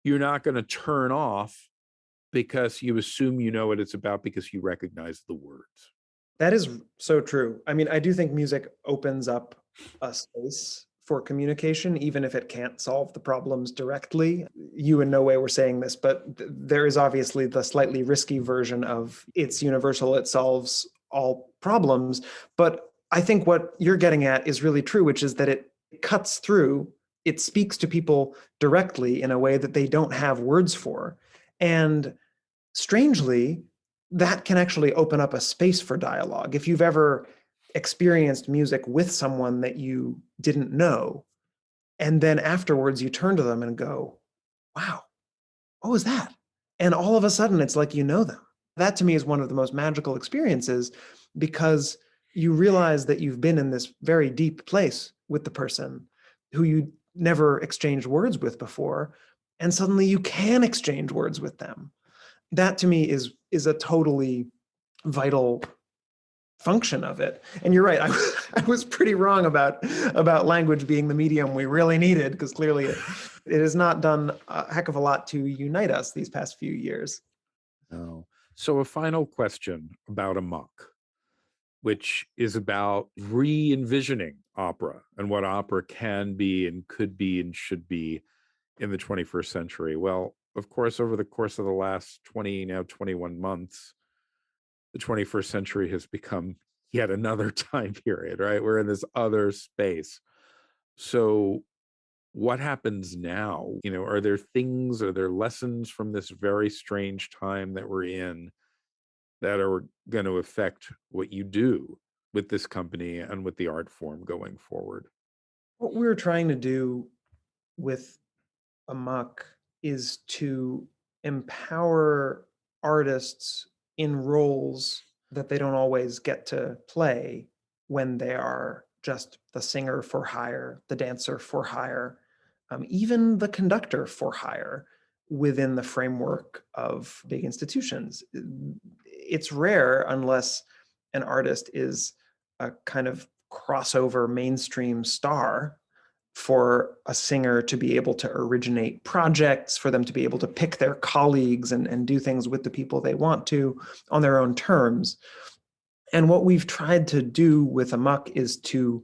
you're not going to turn off because you assume you know what it's about because you recognize the words. That is so true. I mean, I do think music opens up a space for communication, even if it can't solve the problems directly. You in no way were saying this, but there is obviously the slightly risky version of it's universal, it solves all problems. But I think what you're getting at is really true, which is that it cuts through, it speaks to people directly in a way that they don't have words for. And strangely, that can actually open up a space for dialogue. If you've ever experienced music with someone that you didn't know, and then afterwards you turn to them and go, wow, what was that? And all of a sudden it's like you know them. That to me is one of the most magical experiences, because you realize that you've been in this very deep place with the person who you never exchanged words with before, and suddenly you can exchange words with them. That to me is a totally vital function of it. And you're right, I was pretty wrong about language being the medium we really needed, because clearly it has not done a heck of a lot to unite us these past few years. No. So a final question about Amok, which is about re-envisioning opera and what opera can be and could be and should be in the 21st century. Well, of course, over the course of the last 21 months, the 21st century has become yet another time period, right? We're in this other space. So what happens now? Are there lessons from this very strange time that we're in that are going to affect what you do with this company and with the art form going forward? What we're trying to do with Amok is to empower artists in roles that they don't always get to play when they are just the singer for hire, the dancer for hire, even the conductor for hire within the framework of big institutions. It's rare unless an artist is a kind of crossover mainstream star for a singer to be able to originate projects, for them to be able to pick their colleagues and do things with the people they want to on their own terms. And what we've tried to do with Amok is to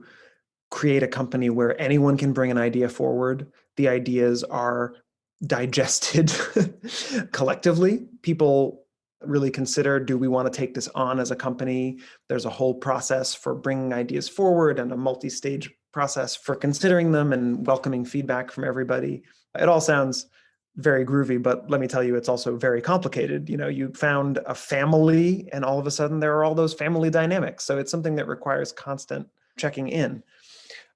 create a company where anyone can bring an idea forward. The ideas are digested collectively. People really consider, do we want to take this on as a company? There's a whole process for bringing ideas forward and a multi-stage process for considering them and welcoming feedback from everybody. It all sounds very groovy, but let me tell you, it's also very complicated. You found a family and all of a sudden there are all those family dynamics. So it's something that requires constant checking in.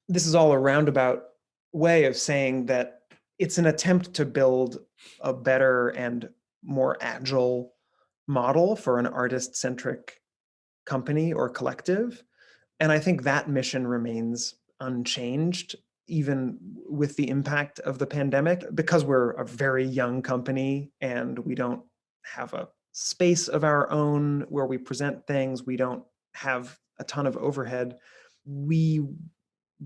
This is all a roundabout way of saying that it's an attempt to build a better and more agile model for an artist-centric company or collective. And I think that mission remains unchanged, even with the impact of the pandemic, because we're a very young company and we don't have a space of our own where we present things. We don't have a ton of overhead. We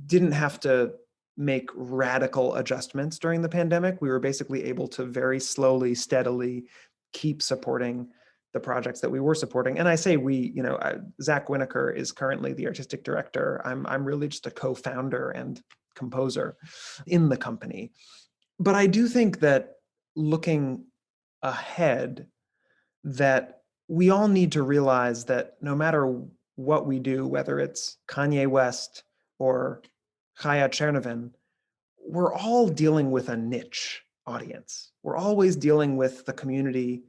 didn't have to make radical adjustments during the pandemic. We were basically able to very slowly, steadily keep supporting the projects that we were supporting. And I say we, Zach Winokur is currently the artistic director. I'm really just a co-founder and composer in the company. But I do think that looking ahead, that we all need to realize that no matter what we do, whether it's Kanye West or Chaya Chernovin, we're all dealing with a niche audience. We're always dealing with the community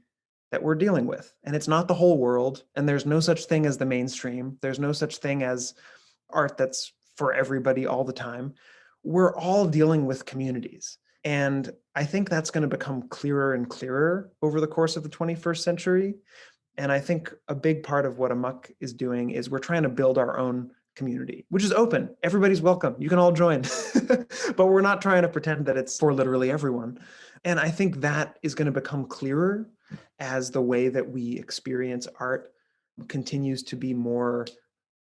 that we're dealing with. And it's not the whole world. And there's no such thing as the mainstream. There's no such thing as art that's for everybody all the time. We're all dealing with communities. And I think that's going to become clearer and clearer over the course of the 21st century. And I think a big part of what Amok is doing is we're trying to build our own community, which is open. Everybody's welcome. You can all join. But we're not trying to pretend that it's for literally everyone. And I think that is going to become clearer as the way that we experience art continues to be more,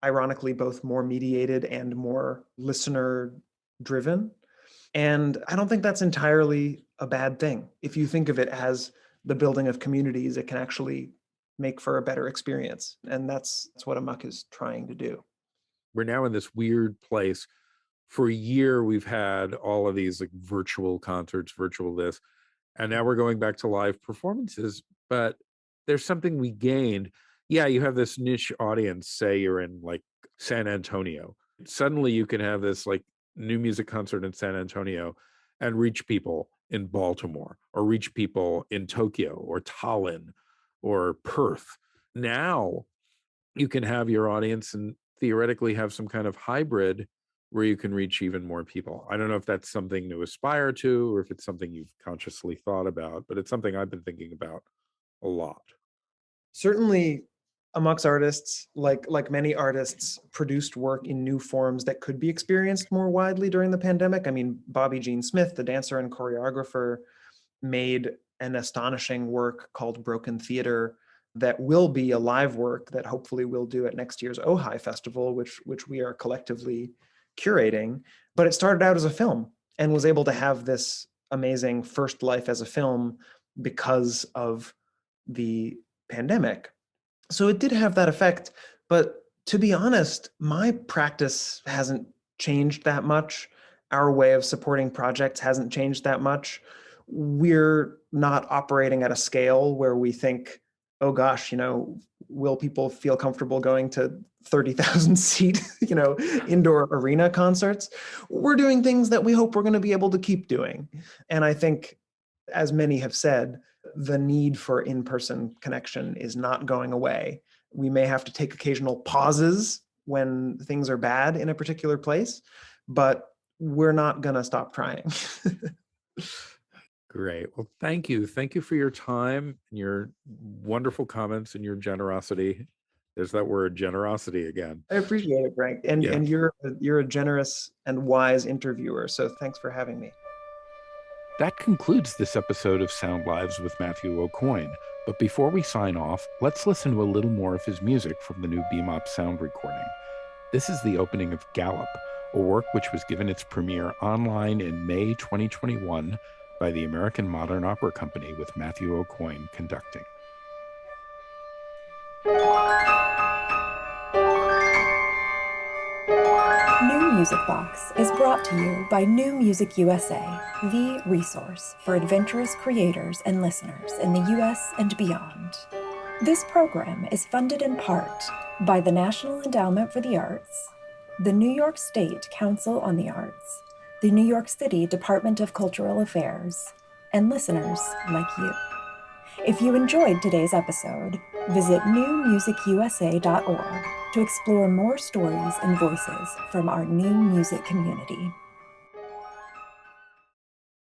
ironically, both more mediated and more listener driven. And I don't think that's entirely a bad thing. If you think of it as the building of communities, it can actually make for a better experience. And that's what Amok is trying to do. We're now in this weird place. For a year, we've had all of these like virtual concerts, virtual this, and now we're going back to live performances. But there's something we gained. Yeah, you have this niche audience, say you're in like San Antonio. Suddenly you can have this like new music concert in San Antonio and reach people in Baltimore or reach people in Tokyo or Tallinn or Perth. Now you can have your audience and theoretically have some kind of hybrid where you can reach even more people. I don't know if that's something to aspire to or if it's something you've consciously thought about, but it's something I've been thinking about a lot. Certainly amongst artists, like many artists, produced work in new forms that could be experienced more widely during the pandemic. I mean, Bobby Jean Smith, the dancer and choreographer, made an astonishing work called Broken Theater that will be a live work that hopefully we'll do at next year's Ojai Festival, which we are collectively curating. But it started out as a film and was able to have this amazing first life as a film because of the pandemic. So it did have that effect. But to be honest, my practice hasn't changed that much. Our way of supporting projects hasn't changed that much. We're not operating at a scale where we think, oh gosh, will people feel comfortable going to 30,000 seat, indoor arena concerts? We're doing things that we hope we're going to be able to keep doing. And I think, as many have said, the need for in-person connection is not going away. We may have to take occasional pauses when things are bad in a particular place, but we're not going to stop trying. Great. Well, thank you. Thank you for your time and your wonderful comments and your generosity. There's that word, generosity, again. I appreciate it, Frank. And you're a generous and wise interviewer. So thanks for having me. That concludes this episode of SoundLives with Matthew Aucoin. But before we sign off, let's listen to a little more of his music from the new Bebop sound recording. This is the opening of Gallop, a work which was given its premiere online in May 2021 by the American Modern Opera Company with Matthew Aucoin conducting. New Music Box is brought to you by New Music USA, the resource for adventurous creators and listeners in the US and beyond. This program is funded in part by the National Endowment for the Arts, the New York State Council on the Arts, the New York City Department of Cultural Affairs, and listeners like you. If you enjoyed today's episode, visit newmusicusa.org to explore more stories and voices from our new music community.